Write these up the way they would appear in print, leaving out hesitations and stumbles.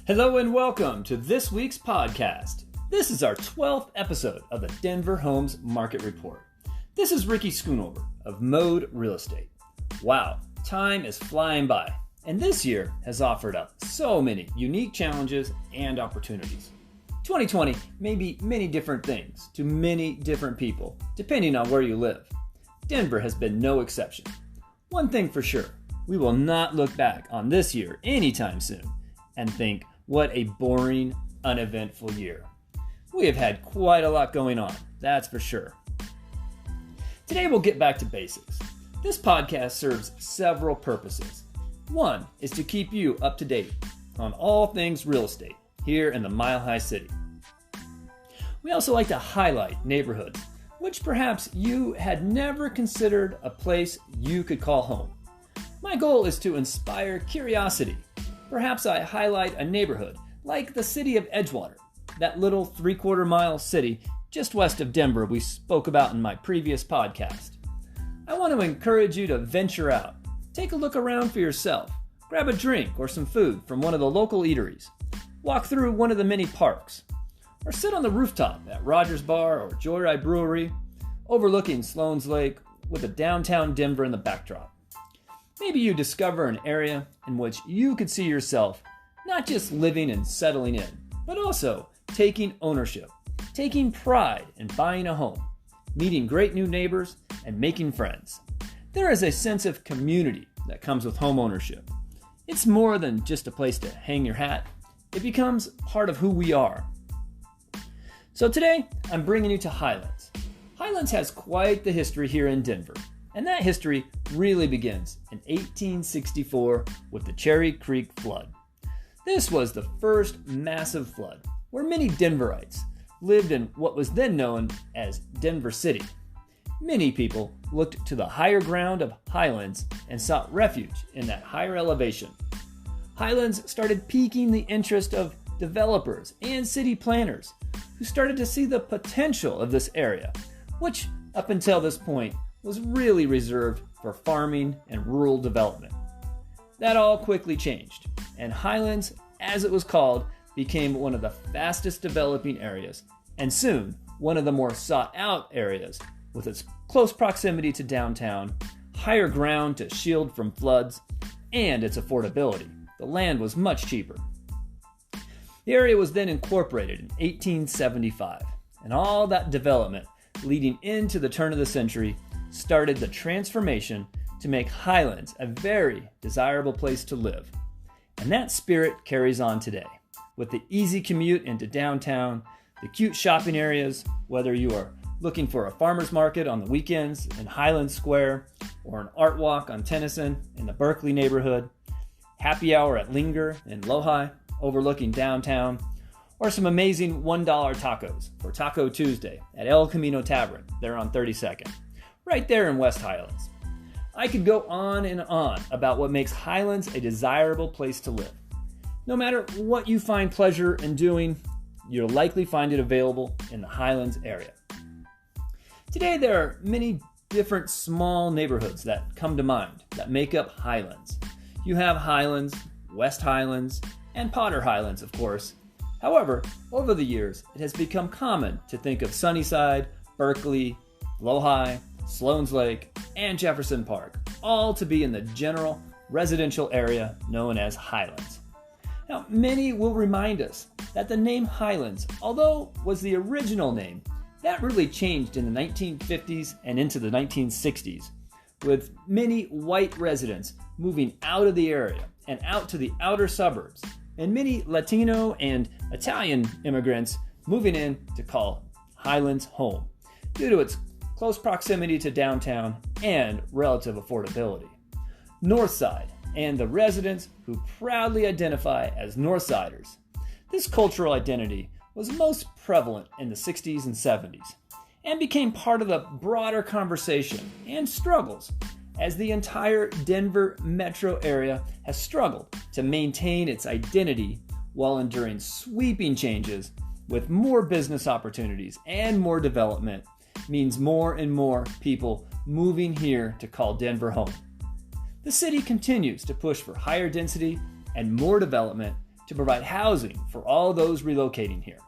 Hello and welcome to this week's podcast. This is our 12th episode of the Denver Homes Market Report. This is Ricky Schoonover of Mode Real Estate. Wow, time is flying by, and this year has offered up so many unique challenges and opportunities. 2020 may be many different things to many different people, depending on where you live. Denver has been no exception. One thing for sure, we will not look back on this year anytime soon and think, what a boring, uneventful year. We have had quite a lot going on, that's for sure. Today we'll get back to basics. This podcast serves several purposes. One is to keep you up to date on all things real estate here in the Mile High City. We also like to highlight neighborhoods which perhaps you had never considered a place you could call home. My goal is to inspire curiosity. Perhaps I highlight a neighborhood like the city of Edgewater, that little 3/4 mile city just west of Denver we spoke about in my previous podcast. I want to encourage you to venture out. Take a look around for yourself. Grab a drink or some food from one of the local eateries. Walk through one of the many parks. Or sit on the rooftop at Rogers Bar or Joyride Brewery, overlooking Sloan's Lake with a downtown Denver in the backdrop. Maybe you discover an area in which you could see yourself not just living and settling in, but also taking ownership, taking pride in buying a home, meeting great new neighbors, and making friends. There is a sense of community that comes with home ownership. It's more than just a place to hang your hat. It becomes part of who we are. So today, I'm bringing you to Highlands. Highlands has quite the history here in Denver. And that history really begins in 1864 with the Cherry Creek flood. This was the first massive flood where many Denverites lived in what was then known as Denver City. Many people looked to the higher ground of Highlands and sought refuge in that higher elevation. Highlands started piquing the interest of developers and city planners who started to see the potential of this area, which up until this point was really reserved for farming and rural development. That all quickly changed, and Highlands, as it was called, became one of the fastest developing areas, and soon one of the more sought out areas with its close proximity to downtown, higher ground to shield from floods, and its affordability. The land was much cheaper. The area was then incorporated in 1875, and all that development leading into the turn of the century started the transformation to make Highlands a very desirable place to live. And that spirit carries on today, with the easy commute into downtown, the cute shopping areas, whether you are looking for a farmer's market on the weekends in Highlands Square, or an art walk on Tennyson in the Berkeley neighborhood, happy hour at Linger in Lodi, overlooking downtown, or some amazing $1 tacos for Taco Tuesday at El Camino Tavern there on 32nd. Right there in West Highlands. I could go on and on about what makes Highlands a desirable place to live. No matter what you find pleasure in doing, you'll likely find it available in the Highlands area. Today there are many different small neighborhoods that come to mind that make up Highlands. You have Highlands, West Highlands, and Potter Highlands, of course. However, over the years, it has become common to think of Sunnyside, Berkeley, Lodi, Sloan's Lake, and Jefferson Park, all to be in the general residential area known as Highlands. Now, many will remind us that the name Highlands, although was the original name, that really changed in the 1950s and into the 1960s, with many white residents moving out of the area and out to the outer suburbs, and many Latino and Italian immigrants moving in to call Highlands home, due to its close proximity to downtown and relative affordability. Northside and the residents who proudly identify as Northsiders. This cultural identity was most prevalent in the 60s and 70s and became part of the broader conversation and struggles as the entire Denver metro area has struggled to maintain its identity while enduring sweeping changes with more business opportunities and more development means more and more people moving here to call Denver home. The city continues to push for higher density and more development to provide housing for all those relocating here.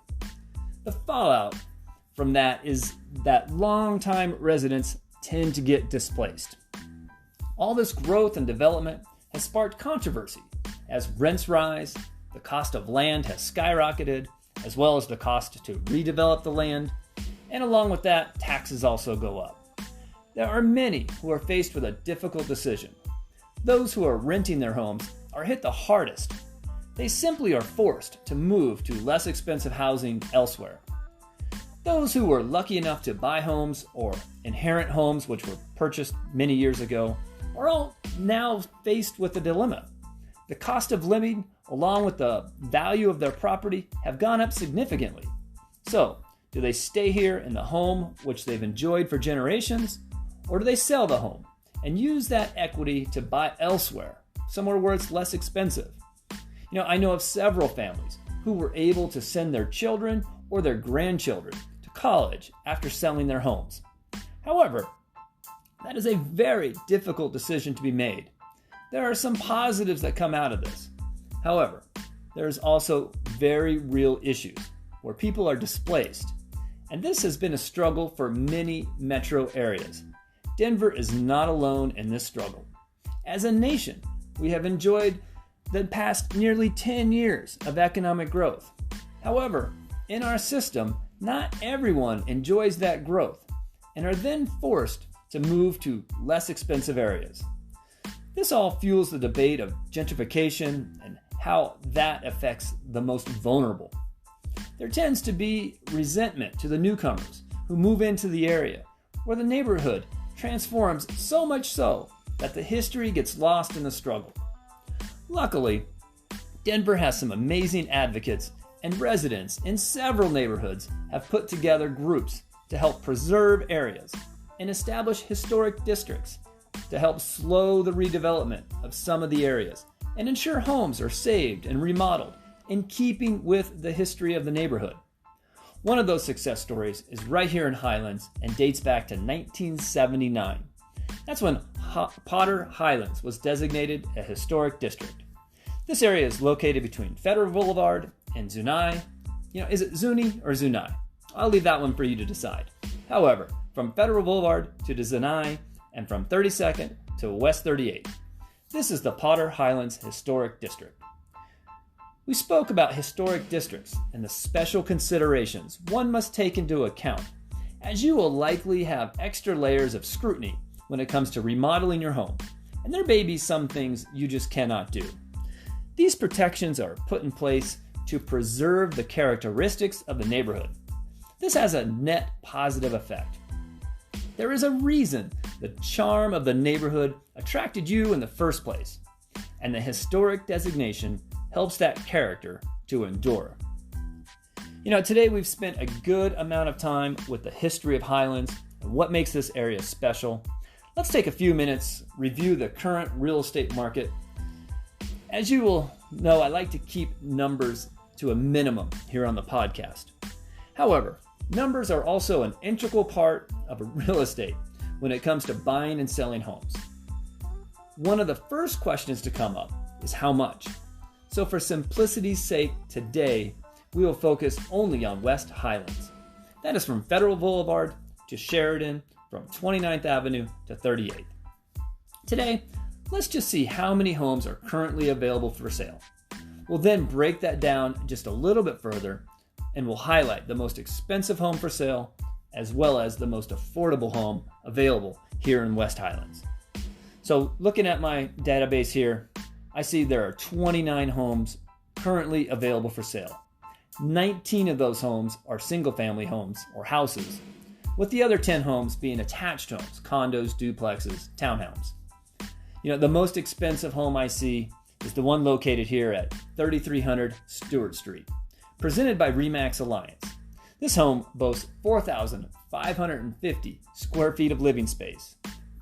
The fallout from that is that longtime residents tend to get displaced. All this growth and development has sparked controversy as rents rise, the cost of land has skyrocketed, as well as the cost to redevelop the land, and along with that, taxes also go up. There are many who are faced with a difficult decision. Those who are renting their homes are hit the hardest. They simply are forced to move to less expensive housing elsewhere. Those who were lucky enough to buy homes or inherit homes which were purchased many years ago are all now faced with a dilemma. The cost of living, along with the value of their property, have gone up significantly. So, do they stay here in the home which they've enjoyed for generations, or do they sell the home and use that equity to buy elsewhere, somewhere where it's less expensive? I know of several families who were able to send their children or their grandchildren to college after selling their homes. However, that is a very difficult decision to be made. There are some positives that come out of this. However, there's also very real issues where people are displaced, and this has been a struggle for many metro areas. Denver is not alone in this struggle. As a nation, we have enjoyed the past nearly 10 years of economic growth. However, in our system, not everyone enjoys that growth and are then forced to move to less expensive areas. This all fuels the debate of gentrification and how that affects the most vulnerable. There tends to be resentment to the newcomers who move into the area, where the neighborhood transforms so much so that the history gets lost in the struggle. Luckily, Denver has some amazing advocates, and residents in several neighborhoods have put together groups to help preserve areas and establish historic districts to help slow the redevelopment of some of the areas and ensure homes are saved and remodeled in keeping with the history of the neighborhood. One of those success stories is right here in Highlands and dates back to 1979. That's when Potter Highlands was designated a historic district. This area is located between Federal Boulevard and Zuni. Is it Zuni or Zuni? I'll leave that one for you to decide. However, from Federal Boulevard to the Zuni and from 32nd to West 38th, this is the Potter Highlands Historic District. We spoke about historic districts and the special considerations one must take into account, as you will likely have extra layers of scrutiny when it comes to remodeling your home, and there may be some things you just cannot do. These protections are put in place to preserve the characteristics of the neighborhood. This has a net positive effect. There is a reason the charm of the neighborhood attracted you in the first place, and the historic designation helps that character to endure. Today we've spent a good amount of time with the history of Highlands and what makes this area special. Let's take a few minutes, review the current real estate market. As you will know, I like to keep numbers to a minimum here on the podcast. However, numbers are also an integral part of real estate when it comes to buying and selling homes. One of the first questions to come up is how much. So for simplicity's sake, today we will focus only on West Highlands. That is from Federal Boulevard to Sheridan, from 29th Avenue to 38th. Today, let's just see how many homes are currently available for sale. We'll then break that down just a little bit further, and we'll highlight the most expensive home for sale as well as the most affordable home available here in West Highlands. So looking at my database here, I see there are 29 homes currently available for sale. 19 of those homes are single-family homes or houses, with the other 10 homes being attached homes, condos, duplexes, townhomes. The most expensive home I see is the one located here at 3300 Stewart Street, presented by RE/MAX Alliance. This home boasts 4,550 square feet of living space,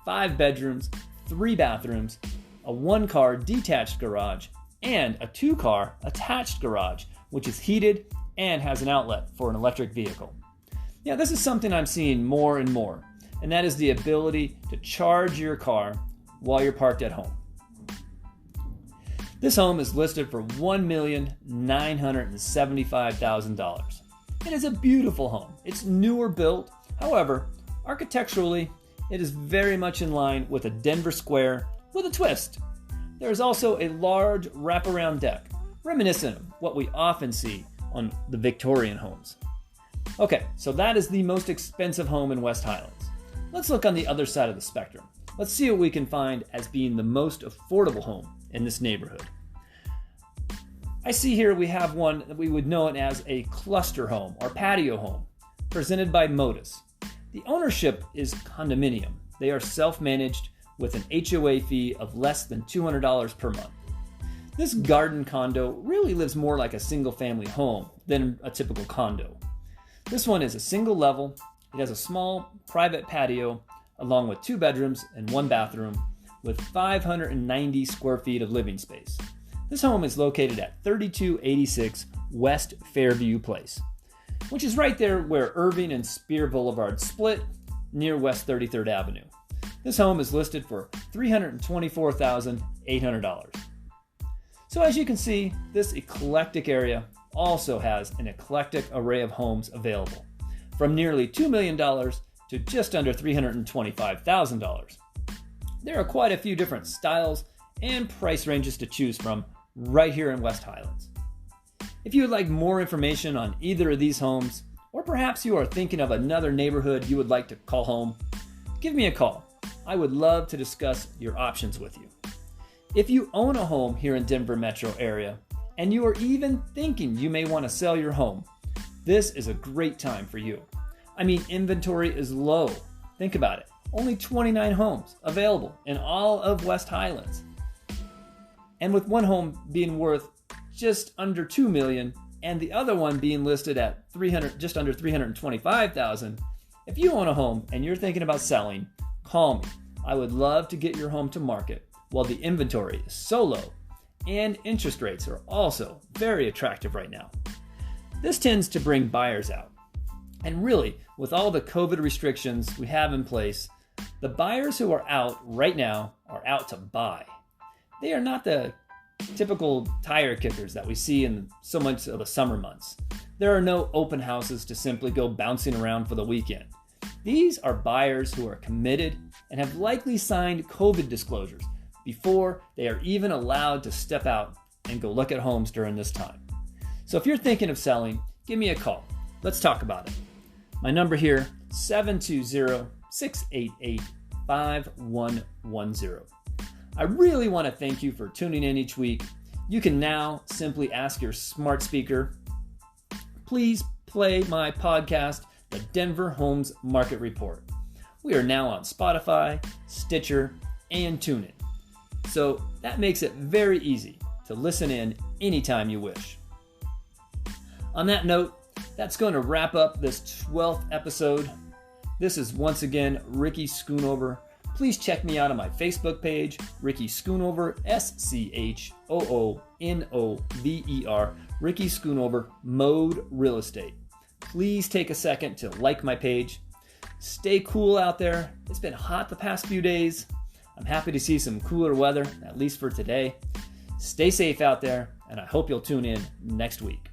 5 bedrooms, 3 bathrooms, a 1-car detached garage, and a 2-car attached garage, which is heated and has an outlet for an electric vehicle. This is something I'm seeing more and more, and that is the ability to charge your car while you're parked at home. This home is listed for $1,975,000. It is a beautiful home. It's newer built. However, architecturally, it is very much in line with a Denver square with a twist. There is also a large wraparound deck, reminiscent of what we often see on the Victorian homes. Okay, so that is the most expensive home in West Highlands. Let's look on the other side of the spectrum. Let's see what we can find as being the most affordable home in this neighborhood. I see here we have one that we would know it as a cluster home or patio home, presented by Modus. The ownership is condominium. They are self-managed with an HOA fee of less than $200 per month. This garden condo really lives more like a single-family home than a typical condo. This one is a single level. It has a small private patio along with 2 bedrooms and 1 bathroom with 590 square feet of living space. This home is located at 3286 West Fairview Place, which is right there where Irving and Spear Boulevard split near West 33rd Avenue. This home is listed for $324,800. So as you can see, this eclectic area also has an eclectic array of homes available, from nearly $2 million to just under $325,000. There are quite a few different styles and price ranges to choose from right here in West Highlands. If you would like more information on either of these homes, or perhaps you are thinking of another neighborhood you would like to call home, give me a call. I would love to discuss your options with you. If you own a home here in Denver metro area, and you are even thinking you may want to sell your home, this is a great time for you. I mean, inventory is low. Think about it. Only 29 homes available in all of West Highlands. And with one home being worth just under $2 million and the other one being listed at just under $325,000, if you own a home and you're thinking about selling, call me. I would love to get your home to market while the inventory is so low and interest rates are also very attractive right now. This tends to bring buyers out. And really, with all the COVID restrictions we have in place, the buyers who are out right now are out to buy. They are not the typical tire kickers that we see in so much of the summer months. There are no open houses to simply go bouncing around for the weekend. These are buyers who are committed and have likely signed COVID disclosures before they are even allowed to step out and go look at homes during this time. So if you're thinking of selling, give me a call. Let's talk about it. My number here, 720-688-5110. I really want to thank you for tuning in each week. You can now simply ask your smart speaker, please play my podcast, The Denver Homes Market Report. We are now on Spotify, Stitcher, and TuneIn. So that makes it very easy to listen in anytime you wish. On that note, that's going to wrap up this 12th episode. This is once again Ricky Schoonover. Please check me out on my Facebook page, Ricky Schoonover, SCHOONOVER, Ricky Schoonover, Mode Real Estate. Please take a second to like my page. Stay cool out there. It's been hot the past few days. I'm happy to see some cooler weather, at least for today. Stay safe out there, and I hope you'll tune in next week.